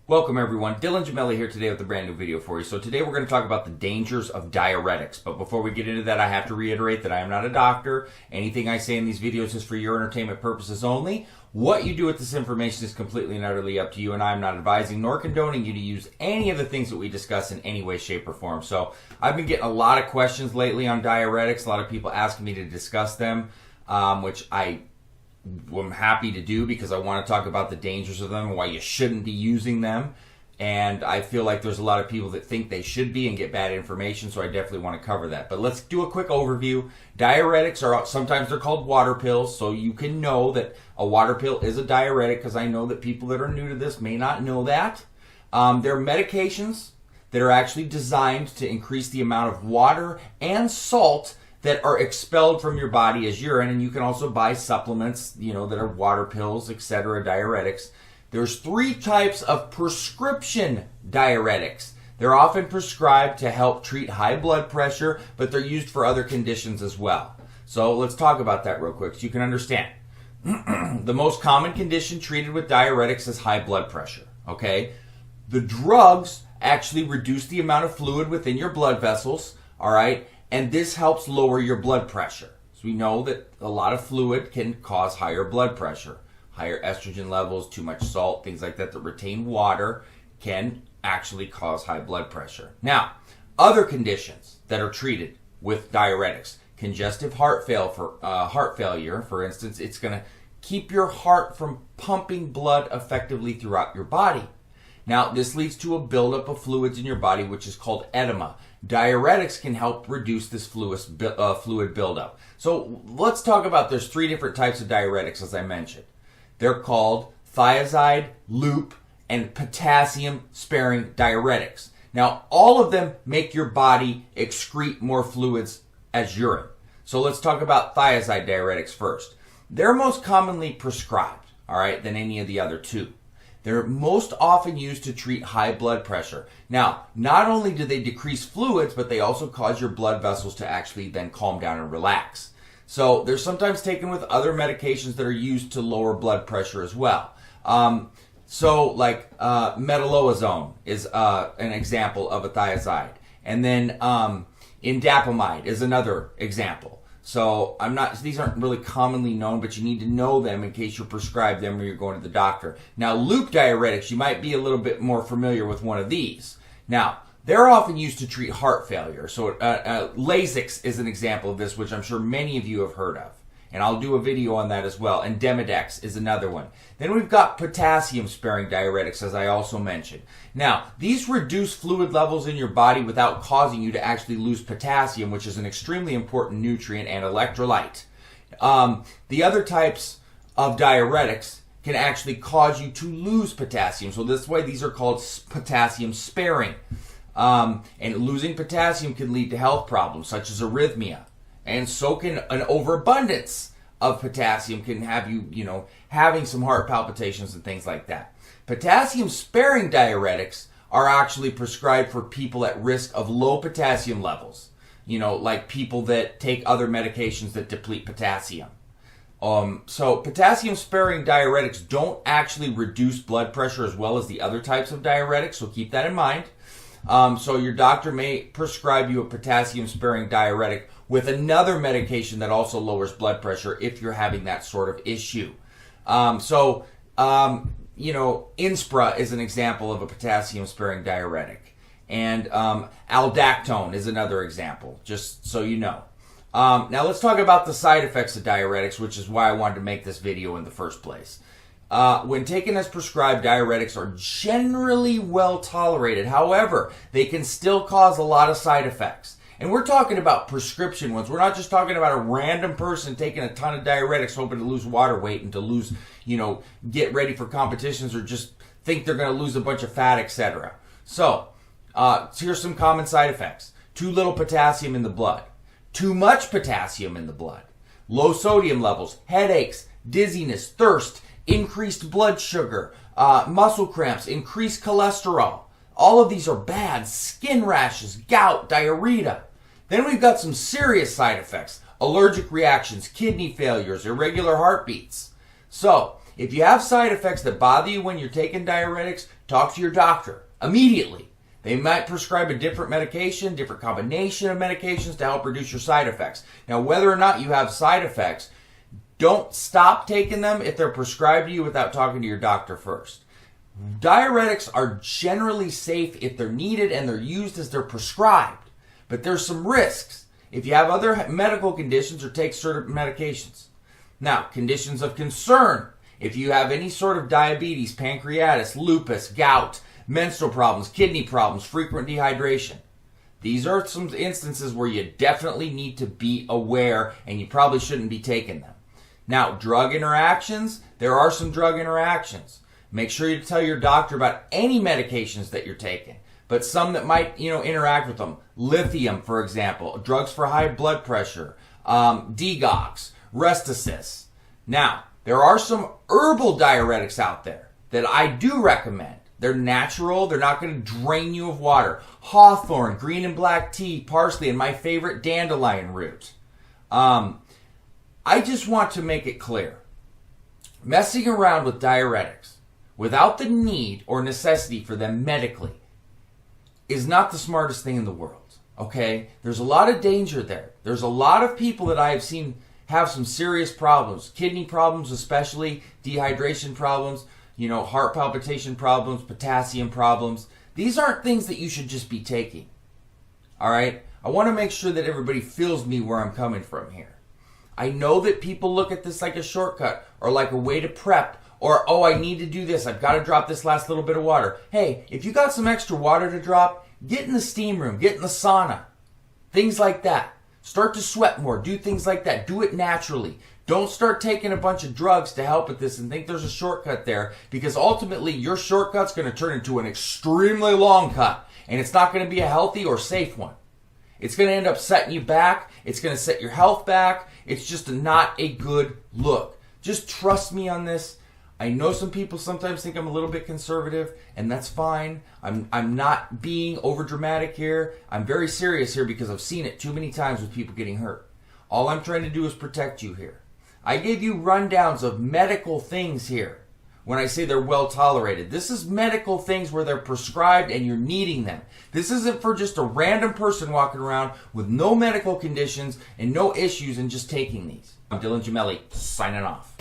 Welcome everyone, Dylan Gemelli here today with a brand new video for you. So today we're going to talk about the dangers of diuretics. But before we get into that, I have to reiterate that I am not a doctor. Anything I say in these videos is for your entertainment purposes only. What you do with this information is completely and utterly up to you, and I'm not advising nor condoning you to use any of the things that we discuss in any way, shape, or form. So I've been getting a lot of questions lately on diuretics, a lot of people asking me to discuss them, which I'm happy to do because I want to talk about the dangers of them and why you shouldn't be using them. And I feel like there's a lot of people that think they should be and get bad information, so I definitely want to cover that. But let's do a quick overview. Diuretics are sometimes they're called water pills, so you can know that a water pill is a diuretic because I know that people that are new to this may not know that. They're medications that are actually designed to increase the amount of water and salt that are expelled from your body as urine, and you can also buy supplements, that are water pills, etc., diuretics. There's three types of prescription diuretics. They're often prescribed to help treat high blood pressure, but they're used for other conditions as well. So let's talk about that real quick so you can understand. The most common condition treated with diuretics is high blood pressure, okay? The drugs actually reduce the amount of fluid within your blood vessels, all right? And this helps lower your blood pressure. So we know that a lot of fluid can cause higher blood pressure. Higher estrogen levels, too much salt, things like that retain water can actually cause high blood pressure. Now, other conditions that are treated with diuretics. Congestive heart failure, for instance, it's going to keep your heart from pumping blood effectively throughout your body. Now, this leads to a buildup of fluids in your body, which is called edema. Diuretics can help reduce this fluid buildup. So let's talk about, there's three different types of diuretics, as I mentioned. They're called thiazide, loop, and potassium-sparing diuretics. Now, all of them make your body excrete more fluids as urine. So let's talk about thiazide diuretics first. They're most commonly prescribed, all right, than any of the other two. They're most often used to treat high blood pressure. Now, not only do they decrease fluids, but they also cause your blood vessels to actually then calm down and relax. So they're sometimes taken with other medications that are used to lower blood pressure as well. Metolazone is an example of a thiazide. And then indapamide is another example. So these aren't really commonly known, but you need to know them in case you're prescribed them or you're going to the doctor. Now, loop diuretics, you might be a little bit more familiar with one of these. Now, they're often used to treat heart failure. So Lasix is an example of this, which I'm sure many of you have heard of. And I'll do a video on that as well. And Demodex is another one. Then we've got potassium-sparing diuretics, as I also mentioned. Now, these reduce fluid levels in your body without causing you to actually lose potassium, which is an extremely important nutrient and electrolyte. The other types of diuretics can actually cause you to lose potassium. So this way, these are called potassium-sparing. And losing potassium can lead to health problems such as arrhythmia. And so can an overabundance of potassium can have you, having some heart palpitations and things like that. Potassium-sparing diuretics are actually prescribed for people at risk of low potassium levels. Like people that take other medications that deplete potassium. So potassium-sparing diuretics don't actually reduce blood pressure as well as the other types of diuretics, so keep that in mind. So your doctor may prescribe you a potassium-sparing diuretic with another medication that also lowers blood pressure if you're having that sort of issue. Inspra is an example of a potassium-sparing diuretic. And aldactone is another example, just so you know. Now let's talk about the side effects of diuretics, which is why I wanted to make this video in the first place. When taken as prescribed, diuretics are generally well tolerated. However, they can still cause a lot of side effects. And we're talking about prescription ones. We're not just talking about a random person taking a ton of diuretics hoping to lose water weight and to lose, get ready for competitions or just think they're going to lose a bunch of fat, etc. So, here's some common side effects. Too little potassium in the blood. Too much potassium in the blood. Low sodium levels. Headaches. Dizziness. Thirst. Increased blood sugar. Muscle cramps. Increased cholesterol. All of these are bad. Skin rashes, gout, diarrhea. Then we've got some serious side effects. Allergic reactions, kidney failures, irregular heartbeats. So, if you have side effects that bother you when you're taking diuretics, talk to your doctor immediately. They might prescribe a different medication, different combination of medications to help reduce your side effects. Now, whether or not you have side effects, don't stop taking them if they're prescribed to you without talking to your doctor first. Diuretics are generally safe if they're needed and they're used as they're prescribed. But there's some risks if you have other medical conditions or take certain medications. Now, conditions of concern. If you have any sort of diabetes, pancreatitis, lupus, gout, menstrual problems, kidney problems, frequent dehydration. These are some instances where you definitely need to be aware and you probably shouldn't be taking them. Now, drug interactions, there are some drug interactions. Make sure you tell your doctor about any medications that you're taking, but some that might, interact with them. Lithium, for example, drugs for high blood pressure, Degox, Restasis. Now, there are some herbal diuretics out there that I do recommend. They're natural. They're not going to drain you of water. Hawthorn, green and black tea, parsley, and my favorite, dandelion root. I just want to make it clear. Messing around with diuretics without the need or necessity for them medically is not the smartest thing in the world. Okay? There's a lot of danger there. There's a lot of people that I have seen have some serious problems. Kidney problems especially, dehydration problems, heart palpitation problems, potassium problems. These aren't things that you should just be taking. All right? I want to make sure that everybody feels me where I'm coming from here. I know that people look at this like a shortcut or like a way to prep or, oh, I need to do this. I've got to drop this last little bit of water. Hey, if you got some extra water to drop, get in the steam room, get in the sauna, things like that. Start to sweat more. Do things like that. Do it naturally. Don't start taking a bunch of drugs to help with this and think there's a shortcut there, because ultimately your shortcut's going to turn into an extremely long cut, and it's not going to be a healthy or safe one. It's going to end up setting you back. It's going to set your health back. It's just not a good look. Just trust me on this. I know some people sometimes think I'm a little bit conservative, and that's fine. I'm not being over dramatic here. I'm very serious here because I've seen it too many times with people getting hurt. All I'm trying to do is protect you here. I gave you rundowns of medical things here when I say they're well tolerated. This is medical things where they're prescribed and you're needing them. This isn't for just a random person walking around with no medical conditions and no issues and just taking these. I'm Dylan Gemelli, signing off.